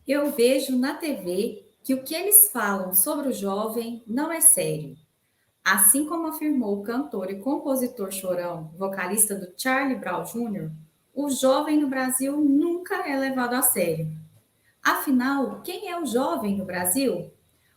Eu vejo na TV que o que eles falam sobre o jovem não é sério. Assim como afirmou o cantor e compositor Chorão, vocalista do Charlie Brown Jr., o jovem no Brasil nunca é levado a sério. Afinal, quem é o jovem no Brasil?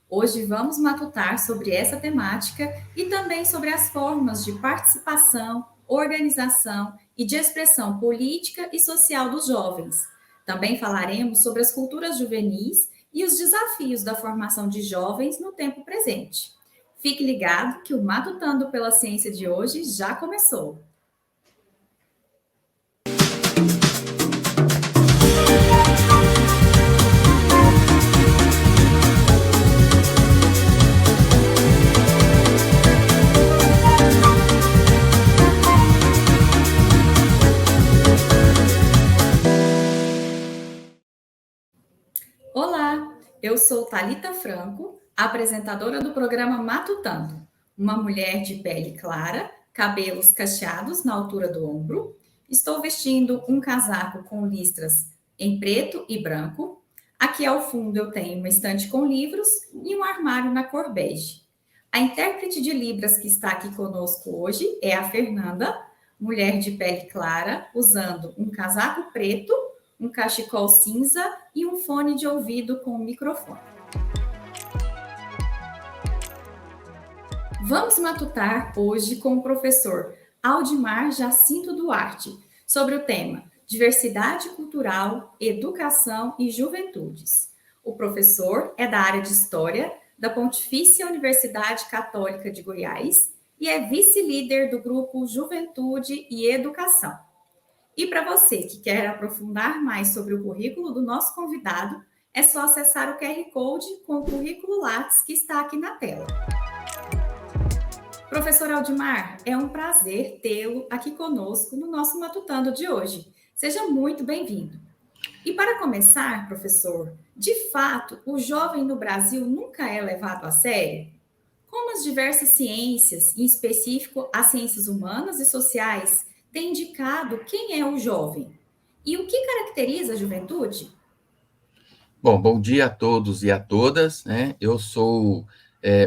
Hoje vamos matutar sobre essa temática e também sobre as formas de participação, organização e de expressão política e social dos jovens. Também falaremos sobre as culturas juvenis e os desafios da formação de jovens no tempo presente. Fique ligado que o Matutando pela Ciência de hoje já começou. Olá, eu sou Thalita Franco, apresentadora do programa Matutando, uma mulher de pele clara, cabelos cacheados na altura do ombro. Estou vestindo um casaco com listras em preto e branco. Aqui ao fundo eu tenho uma estante com livros e um armário na cor bege. A intérprete de Libras que está aqui conosco hoje é a Fernanda, mulher de pele clara, usando um casaco preto, um cachecol cinza e um fone de ouvido com microfone. Vamos matutar hoje com o professor Aldimar Jacinto Duarte sobre o tema Diversidade Cultural, Educação e Juventudes. O professor é da área de História da Pontifícia Universidade Católica de Goiás e é vice-líder do grupo Juventude e Educação. E para você que quer aprofundar mais sobre o currículo do nosso convidado, é só acessar o QR Code com o currículo Lattes que está aqui na tela. Professor Aldimar, é um prazer tê-lo aqui conosco no nosso Matutando de hoje. Seja muito bem-vindo. E para começar, professor, de fato, o jovem no Brasil nunca é levado a sério? Como as diversas ciências, em específico as ciências humanas e sociais, têm indicado quem é o jovem? E o que caracteriza a juventude? Bom dia a todos e a todas, né? Eu sou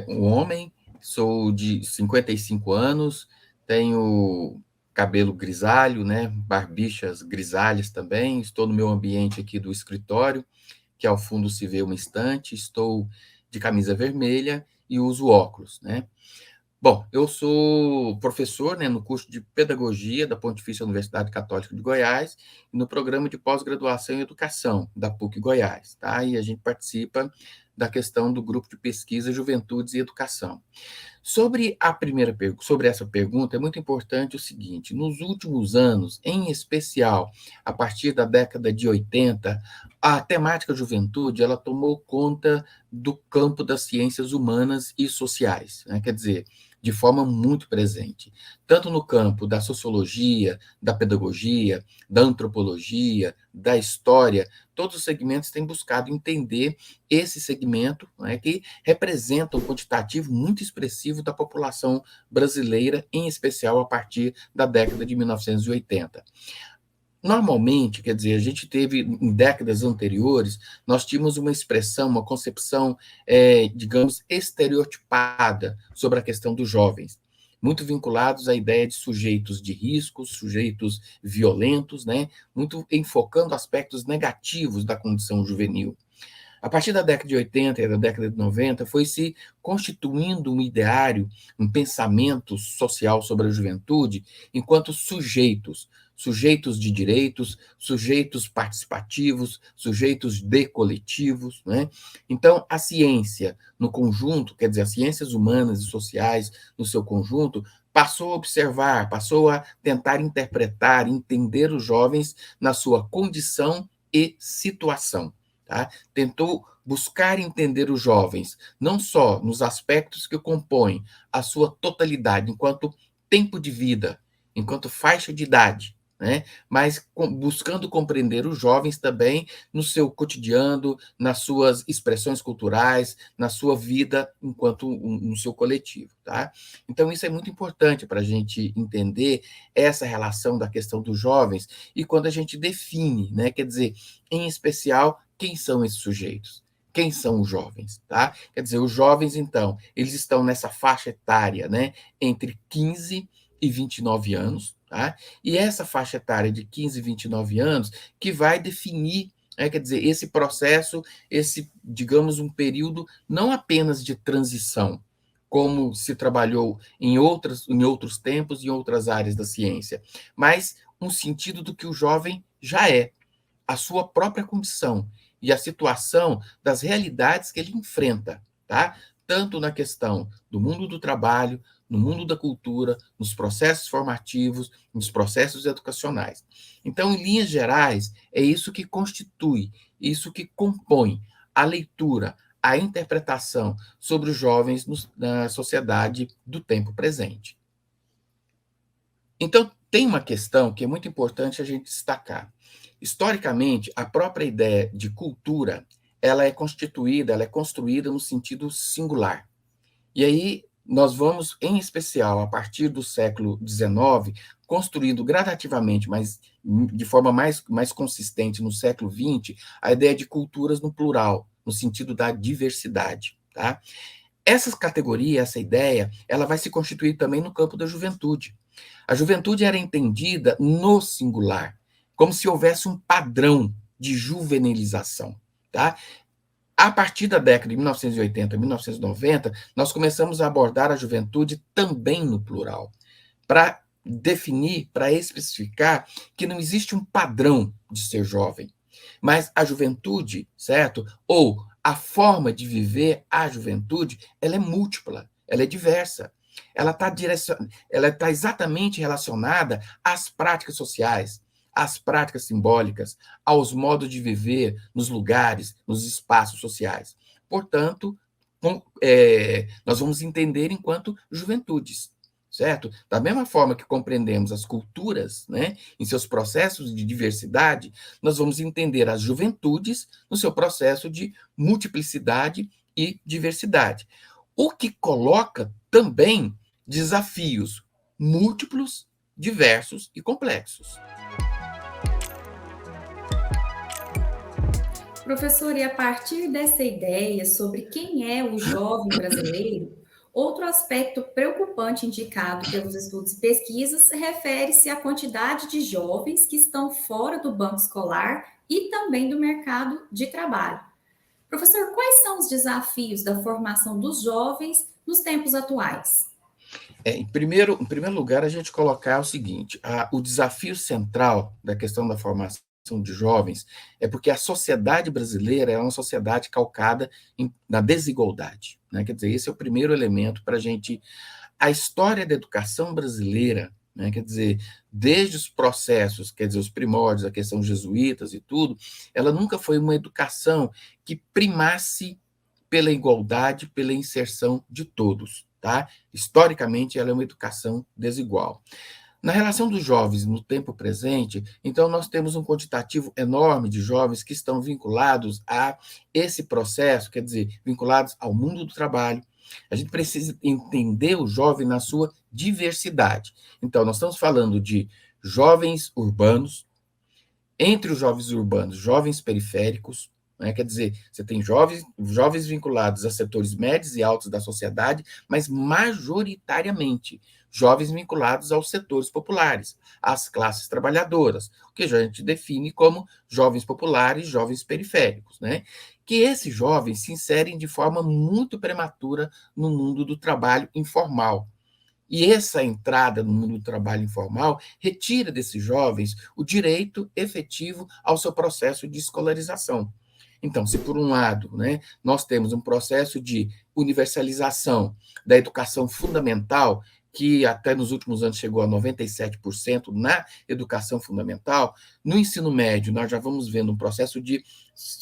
um homem, sou de 55 anos, tenho cabelo grisalho, né? Barbixas grisalhas também, estou no meu ambiente aqui do escritório, que ao fundo se vê uma estante, estou de camisa vermelha e uso óculos, né? Bom, eu sou professor, né, no curso de Pedagogia da Pontifícia Universidade Católica de Goiás e no programa de pós-graduação em Educação da PUC Goiás, tá? E a gente participa da questão do grupo de pesquisa Juventudes e Educação. Sobre essa pergunta, é muito importante o seguinte: nos últimos anos, em especial a partir da década de 80, a temática juventude ela tomou conta do campo das ciências humanas e sociais, né? Quer dizer, de forma muito presente, tanto no campo da sociologia, da pedagogia, da antropologia, da história, todos os segmentos têm buscado entender esse segmento, né, que representa um quantitativo muito expressivo da população brasileira, em especial a partir da década de 1980. Normalmente, quer dizer, a gente teve, em décadas anteriores, nós tínhamos uma expressão, uma concepção, digamos, estereotipada sobre a questão dos jovens, muito vinculados à ideia de sujeitos de riscos, sujeitos violentos, né? Muito enfocando aspectos negativos da condição juvenil. A partir da década de 80 e da década de 90, foi se constituindo um ideário, um pensamento social sobre a juventude enquanto sujeitos de direitos, sujeitos participativos, sujeitos de coletivos, né? Então, a ciência, no conjunto, quer dizer, as ciências humanas e sociais, no seu conjunto, passou a observar, passou a tentar interpretar, entender os jovens na sua condição e situação. Tá? Tentou buscar entender os jovens, não só nos aspectos que compõem a sua totalidade, enquanto tempo de vida, enquanto faixa de idade, né? Mas buscando compreender os jovens também no seu cotidiano, nas suas expressões culturais, na sua vida enquanto no seu coletivo. Tá? Então, isso é muito importante para a gente entender essa relação da questão dos jovens e quando a gente define, né? Quer dizer, em especial Quem são esses sujeitos? Quem são os jovens? Tá? Quer dizer, os jovens, então, eles estão nessa faixa etária, né, entre 15 e 29 anos, tá? E essa faixa etária de 15 e 29 anos que vai definir, quer dizer, esse processo, esse, digamos, um período não apenas de transição, como se trabalhou em outros tempos, em outras áreas da ciência, mas um sentido do que o jovem já é, a sua própria condição e a situação das realidades que ele enfrenta, tá? Tanto na questão do mundo do trabalho, no mundo da cultura, nos processos formativos, nos processos educacionais. Então, em linhas gerais, é isso que constitui, isso que compõe a leitura, a interpretação sobre os jovens na sociedade do tempo presente. Então, tem uma questão que é muito importante a gente destacar. Historicamente, a própria ideia de cultura, ela é constituída, ela é construída no sentido singular. E aí nós vamos, em especial, a partir do século XIX, construindo gradativamente, mas de forma mais consistente no século XX, a ideia de culturas no plural, no sentido da diversidade. Tá? Essa categoria, essa ideia, ela vai se constituir também no campo da juventude. A juventude era entendida no singular, como se houvesse um padrão de juvenilização. Tá? A partir da década de 1980, 1990, nós começamos a abordar a juventude também no plural, para definir, para especificar que não existe um padrão de ser jovem, mas a juventude, certo? Ou a forma de viver a juventude, ela é múltipla, ela é diversa. Ela está exatamente relacionada às práticas sociais, às práticas simbólicas, aos modos de viver nos lugares, nos espaços sociais. Portanto, nós vamos entender enquanto juventudes, certo? Da mesma forma que compreendemos as culturas, né, em seus processos de diversidade, nós vamos entender as juventudes no seu processo de multiplicidade e diversidade. O que coloca também desafios múltiplos, diversos e complexos. Professor, e a partir dessa ideia sobre quem é o jovem brasileiro, outro aspecto preocupante indicado pelos estudos e pesquisas refere-se à quantidade de jovens que estão fora do banco escolar e também do mercado de trabalho. Professor, quais são os desafios da formação dos jovens nos tempos atuais? Em primeiro lugar, a gente colocar o seguinte: o desafio central da questão da formação de jovens é porque a sociedade brasileira é uma sociedade calcada na desigualdade. Né? Quer dizer, esse é o primeiro elemento para a gente. A história da educação brasileira, né? Quer dizer, desde os processos, quer dizer, os primórdios, a questão jesuítas e tudo, ela nunca foi uma educação que primasse pela igualdade, pela inserção de todos. Tá? Historicamente, ela é uma educação desigual. Na relação dos jovens no tempo presente, então, nós temos um quantitativo enorme de jovens que estão vinculados a esse processo, quer dizer, vinculados ao mundo do trabalho. A gente precisa entender o jovem na sua diversidade. Então, nós estamos falando de jovens urbanos, entre os jovens urbanos, jovens periféricos, né? Quer dizer, você tem jovens vinculados a setores médios e altos da sociedade, mas majoritariamente jovens vinculados aos setores populares, às classes trabalhadoras, o que a gente define como jovens populares, jovens periféricos, né? Que esses jovens se inserem de forma muito prematura no mundo do trabalho informal. E essa entrada no mundo do trabalho informal retira desses jovens o direito efetivo ao seu processo de escolarização. Então, se por um lado, né, nós temos um processo de universalização da educação fundamental, que até nos últimos anos chegou a 97% na educação fundamental, no ensino médio nós já vamos vendo um processo de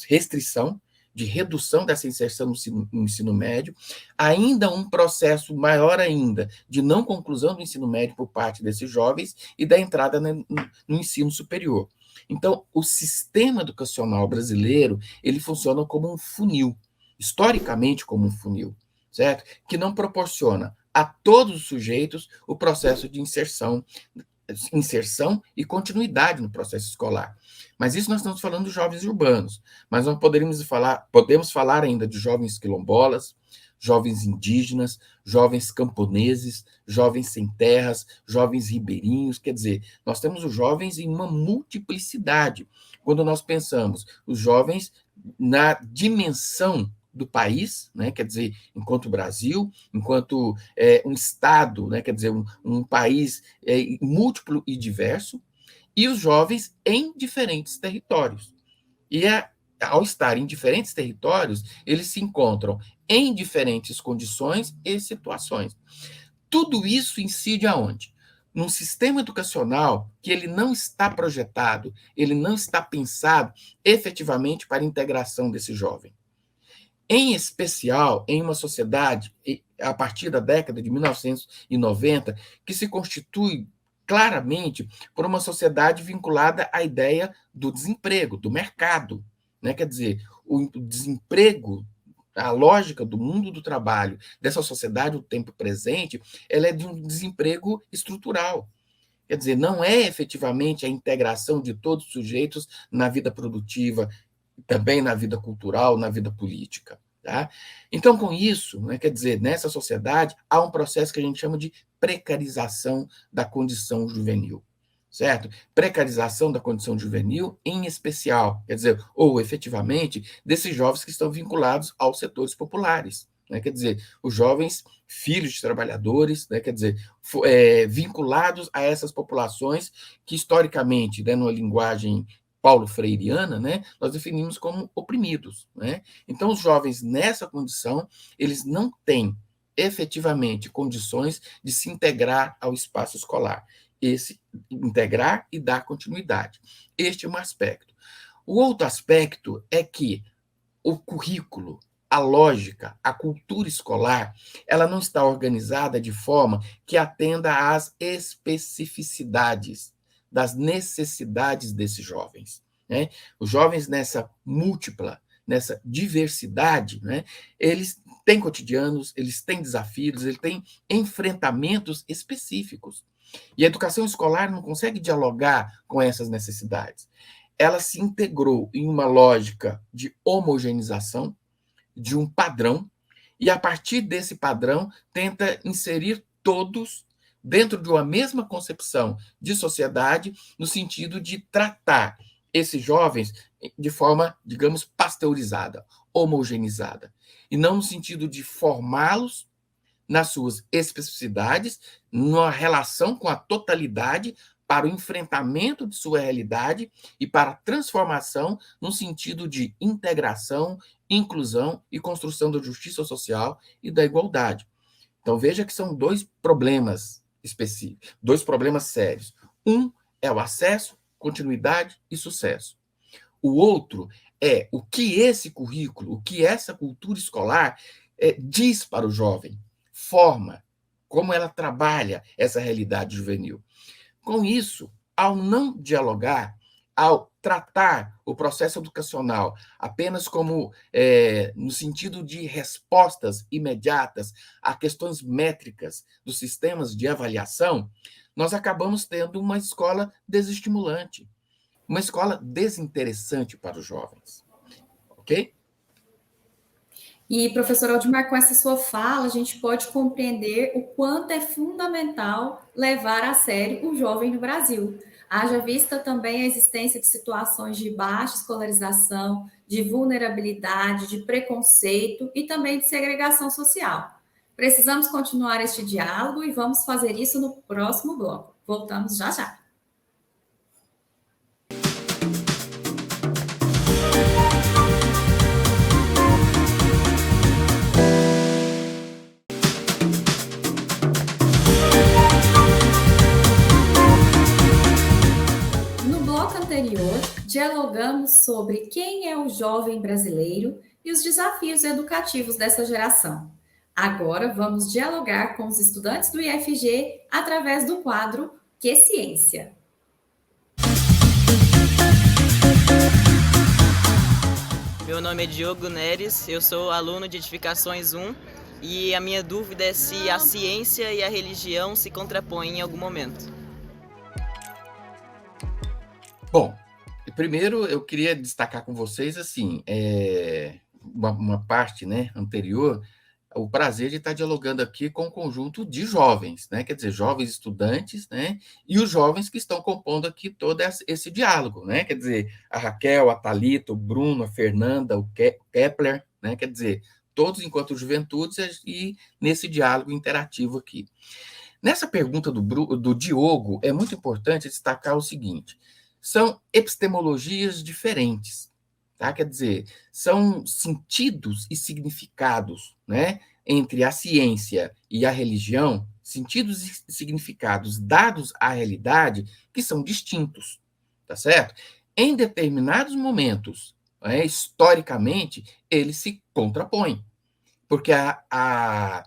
restrição, de redução dessa inserção no ensino médio, ainda um processo maior ainda de não conclusão do ensino médio por parte desses jovens e da entrada no ensino superior. Então, o sistema educacional brasileiro, ele funciona como um funil, historicamente como um funil, certo? Que não proporciona a todos os sujeitos o processo de inserção inserção e continuidade no processo escolar. Mas isso nós estamos falando dos jovens urbanos. Mas nós podemos falar ainda de jovens quilombolas, jovens indígenas, jovens camponeses, jovens sem terras, jovens ribeirinhos. Quer dizer, nós temos os jovens em uma multiplicidade. Quando nós pensamos os jovens na dimensão do país, né? Quer dizer, enquanto Brasil, enquanto um Estado, né? Quer dizer, um país múltiplo e diverso, e os jovens em diferentes territórios. E ao estar em diferentes territórios, eles se encontram em diferentes condições e situações. Tudo isso incide aonde? Num sistema educacional que ele não está projetado, ele não está pensado efetivamente para a integração desse jovem. Em especial, em uma sociedade, a partir da década de 1990, que se constitui claramente por uma sociedade vinculada à ideia do desemprego, do mercado. Né? Quer dizer, o desemprego, a lógica do mundo do trabalho, dessa sociedade, o tempo presente, ela é de um desemprego estrutural. Quer dizer, não é efetivamente a integração de todos os sujeitos na vida produtiva, também na vida cultural, na vida política. Tá? Então, com isso, né, quer dizer, nessa sociedade, há um processo que a gente chama de precarização da condição juvenil, certo? Precarização da condição juvenil, em especial, quer dizer, ou efetivamente, desses jovens que estão vinculados aos setores populares. Né, quer dizer, os jovens filhos de trabalhadores, né, quer dizer, vinculados a essas populações que, historicamente, né, numa linguagem paulo freireana, né, nós definimos como oprimidos. Né? Então, os jovens nessa condição, eles não têm efetivamente condições de se integrar ao espaço escolar. Esse integrar e dar continuidade. Este é um aspecto. O outro aspecto é que o currículo, a lógica, a cultura escolar, ela não está organizada de forma que atenda às especificidades das necessidades desses jovens. Né? Os jovens nessa nessa diversidade, né? Eles têm cotidianos, eles têm desafios, eles têm enfrentamentos específicos. E a educação escolar não consegue dialogar com essas necessidades. Ela se integrou em uma lógica de homogeneização, de um padrão, e a partir desse padrão tenta inserir todos dentro de uma mesma concepção de sociedade, no sentido de tratar esses jovens de forma, digamos, pasteurizada, homogeneizada, e não no sentido de formá-los nas suas especificidades, numa relação com a totalidade, para o enfrentamento de sua realidade e para a transformação no sentido de integração, inclusão e construção da justiça social e da igualdade. Então, veja que são dois problemas específicos, dois problemas sérios. Um é o acesso, continuidade e sucesso. O outro é o que esse currículo, o que essa cultura escolar diz para o jovem, forma, como ela trabalha essa realidade juvenil. Com isso, ao não dialogar, ao tratar o processo educacional apenas como no sentido de respostas imediatas a questões métricas dos sistemas de avaliação, nós acabamos tendo uma escola desestimulante, uma escola desinteressante para os jovens. Ok? E, professor Aldemar, com essa sua fala, a gente pode compreender o quanto é fundamental levar a sério o jovem no Brasil. Haja vista também a existência de situações de baixa escolarização, de vulnerabilidade, de preconceito e também de segregação social. Precisamos continuar este diálogo e vamos fazer isso no próximo bloco. Voltamos já já. Dialogamos sobre quem é o jovem brasileiro e os desafios educativos dessa geração. Agora vamos dialogar com os estudantes do IFG através do quadro Que Ciência? Meu nome é Diogo Neres, eu sou aluno de Edificações 1 e a minha dúvida é se a ciência e a religião se contrapõem em algum momento. Bom, primeiro eu queria destacar com vocês assim, uma parte, né, anterior, o prazer de estar dialogando aqui com um conjunto de jovens, né? Quer dizer, jovens estudantes, né? E os jovens que estão compondo aqui todo esse diálogo, né? Quer dizer, a Raquel, a Thalita, o Bruno, a Fernanda, o Kepler, né? Quer dizer, todos enquanto juventudes e nesse diálogo interativo aqui. Nessa pergunta do Diogo, é muito importante destacar o seguinte: são epistemologias diferentes, tá? Quer dizer, são sentidos e significados, né, entre a ciência e a religião, sentidos e significados dados à realidade que são distintos, tá certo? Em determinados momentos, né, historicamente, eles se contrapõem, porque a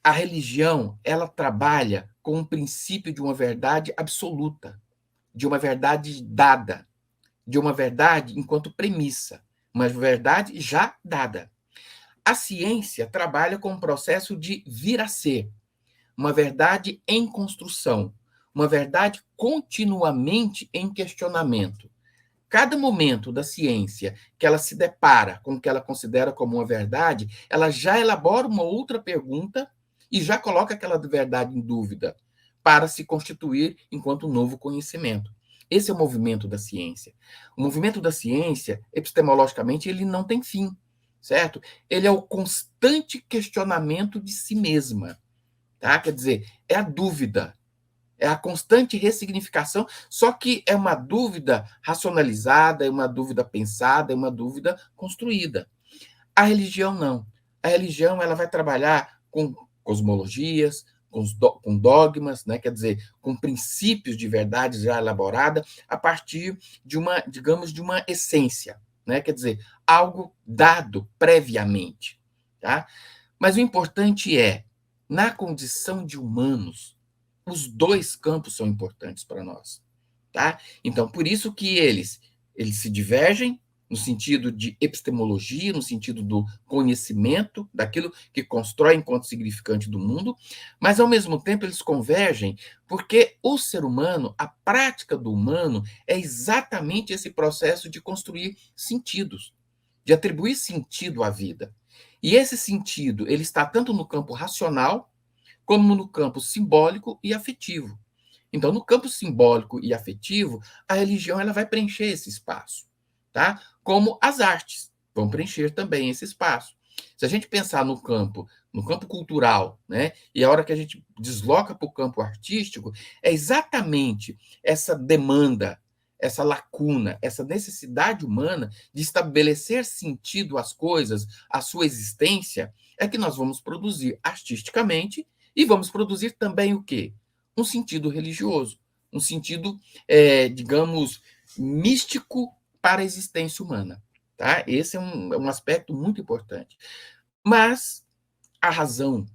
religião, ela trabalha com o princípio de uma verdade absoluta, de uma verdade dada, de uma verdade enquanto premissa, uma verdade já dada. A ciência trabalha com o processo de vir a ser, uma verdade em construção, uma verdade continuamente em questionamento. Cada momento da ciência que ela se depara com o que ela considera como uma verdade, ela já elabora uma outra pergunta e já coloca aquela verdade em dúvida para se constituir enquanto um novo conhecimento. Esse é o movimento da ciência. O movimento da ciência, epistemologicamente, ele não tem fim, certo? Ele é o constante questionamento de si mesma, tá? Quer dizer, é a dúvida, é a constante ressignificação, só que é uma dúvida racionalizada, é uma dúvida pensada, é uma dúvida construída. A religião não. A religião ela vai trabalhar com cosmologias, com dogmas, né? Quer dizer, com princípios de verdade já elaborada a partir de uma, digamos, de uma essência, né? Quer dizer, algo dado previamente, tá? Mas o importante é, na condição de humanos, os dois campos são importantes para nós, tá? Então, por isso que eles se divergem no sentido de epistemologia, no sentido do conhecimento, daquilo que constrói enquanto significante do mundo, mas, ao mesmo tempo, eles convergem porque o ser humano, a prática do humano, é exatamente esse processo de construir sentidos, de atribuir sentido à vida. E esse sentido, ele está tanto no campo racional, como no campo simbólico e afetivo. Então, no campo simbólico e afetivo, a religião ela vai preencher esse espaço, tá? Como as artes vão preencher também esse espaço. Se a gente pensar no campo cultural, né, e a hora que a gente desloca para o campo artístico, é exatamente essa demanda, essa lacuna, essa necessidade humana de estabelecer sentido às coisas, à sua existência, é que nós vamos produzir artisticamente e vamos produzir também o quê? Um sentido religioso, um sentido, digamos, místico para a existência humana. Tá? Esse é um aspecto muito importante. Mas a razão,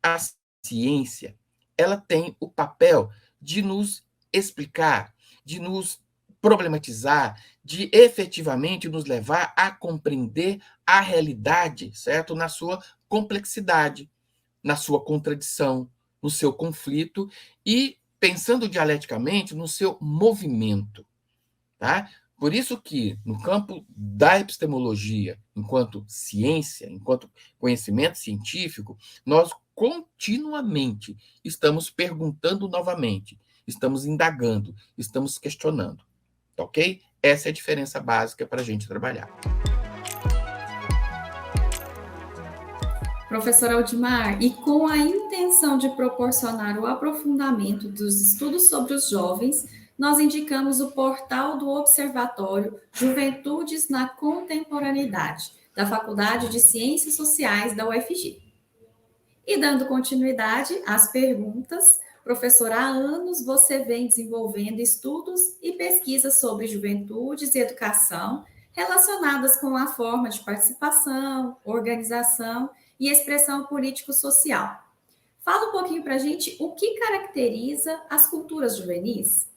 a ciência, ela tem o papel de nos explicar, de nos problematizar, de efetivamente nos levar a compreender a realidade, certo? Na sua complexidade, na sua contradição, no seu conflito e, pensando dialeticamente, no seu movimento. Tá? Por isso que, no campo da epistemologia, enquanto ciência, enquanto conhecimento científico, nós continuamente estamos perguntando novamente, estamos indagando, estamos questionando. Tá ok? Essa é a diferença básica para a gente trabalhar. Professor Aldimar, e com a intenção de proporcionar o aprofundamento dos estudos sobre os jovens, nós indicamos o portal do Observatório Juventudes na Contemporaneidade, da Faculdade de Ciências Sociais da UFG. E dando continuidade às perguntas, professor, há anos você vem desenvolvendo estudos e pesquisas sobre juventudes e educação relacionadas com a forma de participação, organização e expressão político-social. Fala um pouquinho para a gente o que caracteriza as culturas juvenis.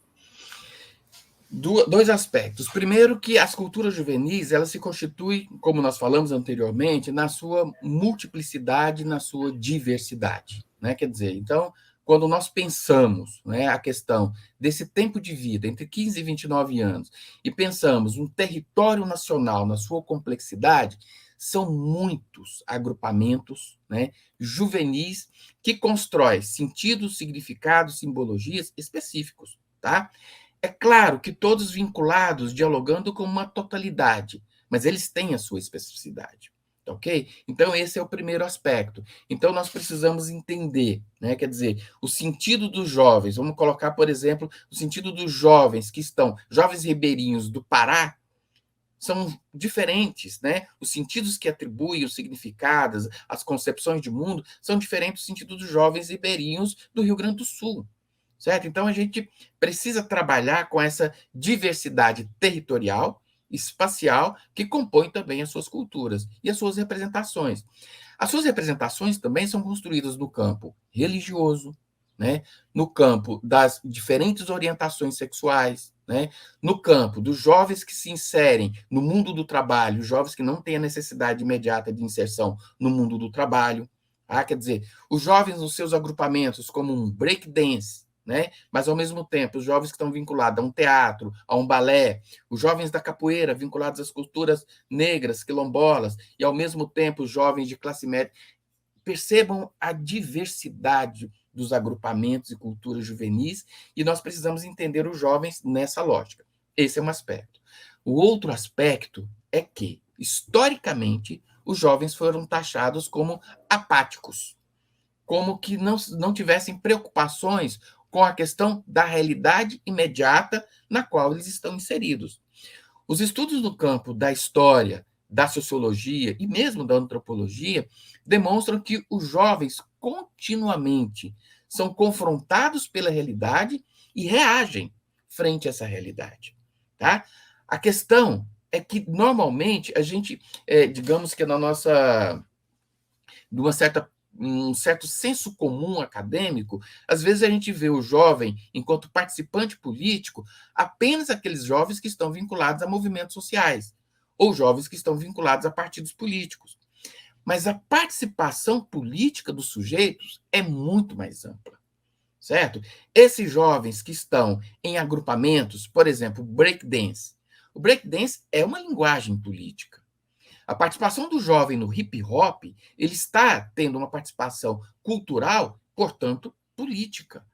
Dois aspectos. Primeiro, que as culturas juvenis elas se constituem, como nós falamos anteriormente, na sua multiplicidade, na sua diversidade. Né? Quer dizer, então, quando nós pensamos, né, a questão desse tempo de vida, entre 15 e 29 anos, e pensamos um território nacional na sua complexidade, são muitos agrupamentos, né, juvenis que constroem sentidos, significados, simbologias específicos. Tá? É claro que todos vinculados, dialogando com uma totalidade, mas eles têm a sua especificidade. Ok? Então, esse é o primeiro aspecto. Então, nós precisamos entender, né? Quer dizer, o sentido dos jovens. Vamos colocar, por exemplo, o sentido dos jovens que estão, jovens ribeirinhos do Pará, são diferentes, né? Os sentidos que atribuem, os significados, as concepções de mundo são diferentes do sentido dos jovens ribeirinhos do Rio Grande do Sul, certo? Então, a gente precisa trabalhar com essa diversidade territorial, espacial, que compõe também as suas culturas e as suas representações. As suas representações também são construídas no campo religioso, né? No campo das diferentes orientações sexuais, né? No campo dos jovens que se inserem no mundo do trabalho, jovens que não têm a necessidade imediata de inserção no mundo do trabalho. Quer dizer, os jovens nos seus agrupamentos, como um breakdance, né? Mas, ao mesmo tempo, os jovens que estão vinculados a um teatro, a um balé, os jovens da capoeira vinculados às culturas negras, quilombolas, e, ao mesmo tempo, os jovens de classe média. Percebam a diversidade dos agrupamentos e culturas juvenis, e nós precisamos entender os jovens nessa lógica. Esse é um aspecto. O outro aspecto é que, historicamente, os jovens foram taxados como apáticos, como que não tivessem preocupações com a questão da realidade imediata na qual eles estão inseridos. Os estudos no campo da história, da sociologia e mesmo da antropologia demonstram que os jovens continuamente são confrontados pela realidade e reagem frente a essa realidade. Tá? A questão é que, normalmente, a gente, digamos que na nossa, um certo senso comum acadêmico, às vezes a gente vê o jovem, enquanto participante político, apenas aqueles jovens que estão vinculados a movimentos sociais, ou jovens que estão vinculados a partidos políticos. Mas a participação política dos sujeitos é muito mais ampla, certo? Esses jovens que estão em agrupamentos, por exemplo, breakdance. O breakdance é uma linguagem política. A participação do jovem no hip hop, ele está tendo uma participação cultural, portanto, política.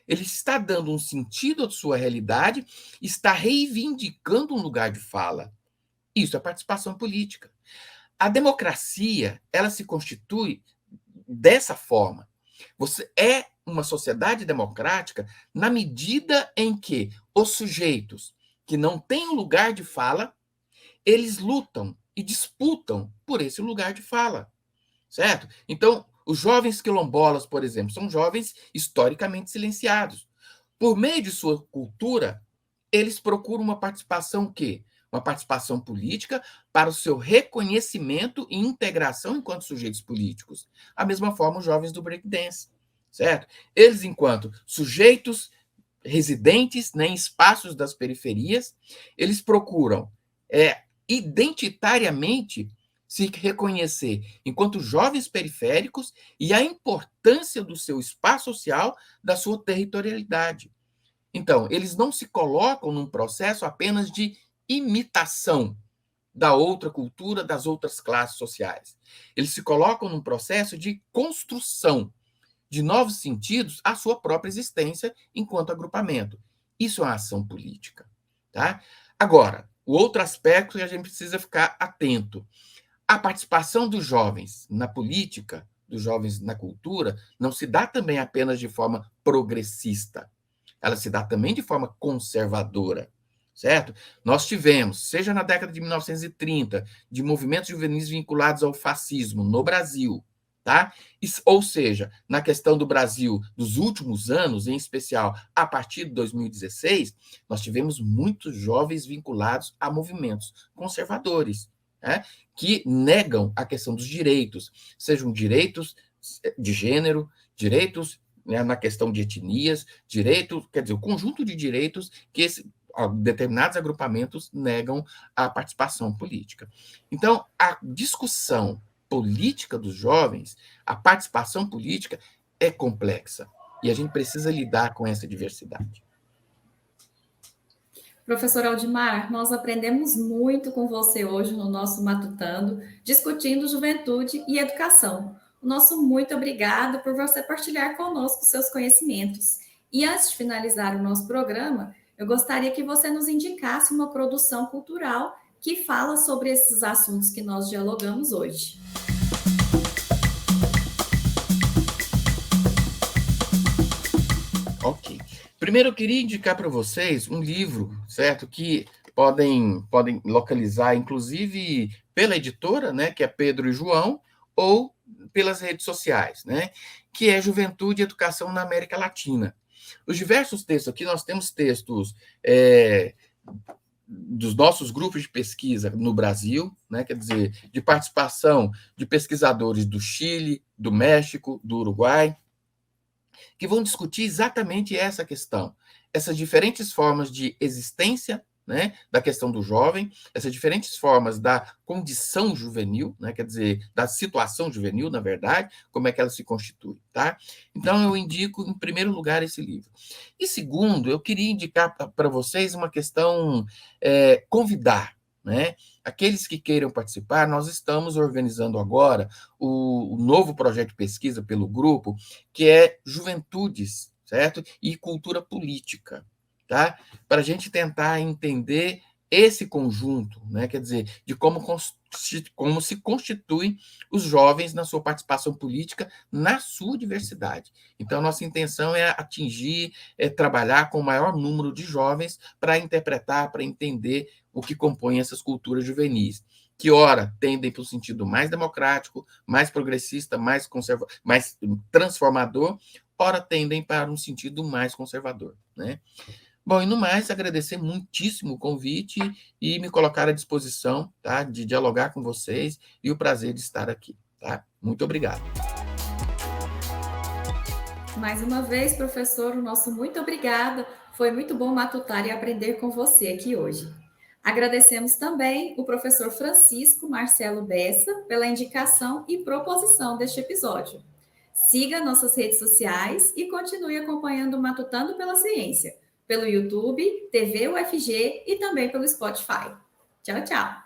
Ele está dando um sentido à sua realidade, está reivindicando um lugar de fala. Isso é participação política. A democracia, ela se constitui dessa forma. Você é uma sociedade democrática na medida em que os sujeitos que não têm um lugar de fala, eles lutam e disputam por esse lugar de fala, certo? Então, os jovens quilombolas, por exemplo, são jovens historicamente silenciados. Por meio de sua cultura, eles procuram uma participação o quê? Uma participação política para o seu reconhecimento e integração enquanto sujeitos políticos. A mesma forma os jovens do breakdance, certo? Eles, enquanto sujeitos residentes, né, em espaços das periferias, eles procuram identitariamente se reconhecer enquanto jovens periféricos e a importância do seu espaço social, da sua territorialidade. Então, eles não se colocam num processo apenas de imitação da outra cultura, das outras classes sociais. Eles se colocam num processo de construção de novos sentidos à sua própria existência enquanto agrupamento. Isso é uma ação política. Tá? Agora, o outro aspecto que a gente precisa ficar atento. A participação dos jovens na política, dos jovens na cultura, não se dá também apenas de forma progressista. Ela se dá também de forma conservadora, certo? Nós tivemos, seja na década de 1930, de movimentos juvenis vinculados ao fascismo no Brasil, tá? Ou seja, na questão do Brasil dos últimos anos, em especial a partir de 2016, nós tivemos muitos jovens vinculados a movimentos conservadores, né? Que negam a questão dos direitos, sejam direitos de gênero, direitos, né, na questão de etnias, direitos, quer dizer, o conjunto de direitos que determinados agrupamentos negam a participação política. Então, a discussão política dos jovens, a participação política é complexa. E a gente precisa lidar com essa diversidade. Professor Aldimar, nós aprendemos muito com você hoje no nosso Matutando, discutindo juventude e educação. O nosso muito obrigado por você partilhar conosco seus conhecimentos. E antes de finalizar o nosso programa, eu gostaria que você nos indicasse uma produção cultural que fala sobre esses assuntos que nós dialogamos hoje. Ok. Primeiro, eu queria indicar para vocês um livro, certo? Que podem localizar, inclusive, pela editora, né? Que é Pedro e João, ou pelas redes sociais, né? Que é Juventude e Educação na América Latina. Os diversos textos aqui, nós temos textos dos nossos grupos de pesquisa no Brasil, né? Quer dizer, de participação de pesquisadores do Chile, do México, do Uruguai, que vão discutir exatamente essa questão, essas diferentes formas de existência, né, da questão do jovem, essas diferentes formas da condição juvenil, né, quer dizer, da situação juvenil, na verdade, como é que ela se constitui, tá? Então, eu indico, em primeiro lugar, esse livro. E segundo, eu queria indicar para vocês uma questão, convidar, né? Aqueles que queiram participar, nós estamos organizando agora o novo projeto de pesquisa pelo grupo, que é Juventudes, certo? E Cultura Política, tá? Para a gente tentar entender esse conjunto, né? Quer dizer, de como se constituem os jovens na sua participação política, na sua diversidade. Então, nossa intenção é atingir, trabalhar com o maior número de jovens para interpretar, para entender o que compõe essas culturas juvenis, que, ora, tendem para o sentido mais democrático, mais progressista, mais transformador, ora, tendem para um sentido mais conservador, né? Bom, e no mais, agradecer muitíssimo o convite e me colocar à disposição, tá, de dialogar com vocês e o prazer de estar aqui, tá? Muito obrigado. Mais uma vez, professor, o nosso muito obrigada. Foi muito bom matutar e aprender com você aqui hoje. Agradecemos também o professor Francisco Marcelo Bessa pela indicação e proposição deste episódio. Siga nossas redes sociais e continue acompanhando o Matutando pela Ciência, pelo YouTube, TV UFG e também pelo Spotify. Tchau, tchau!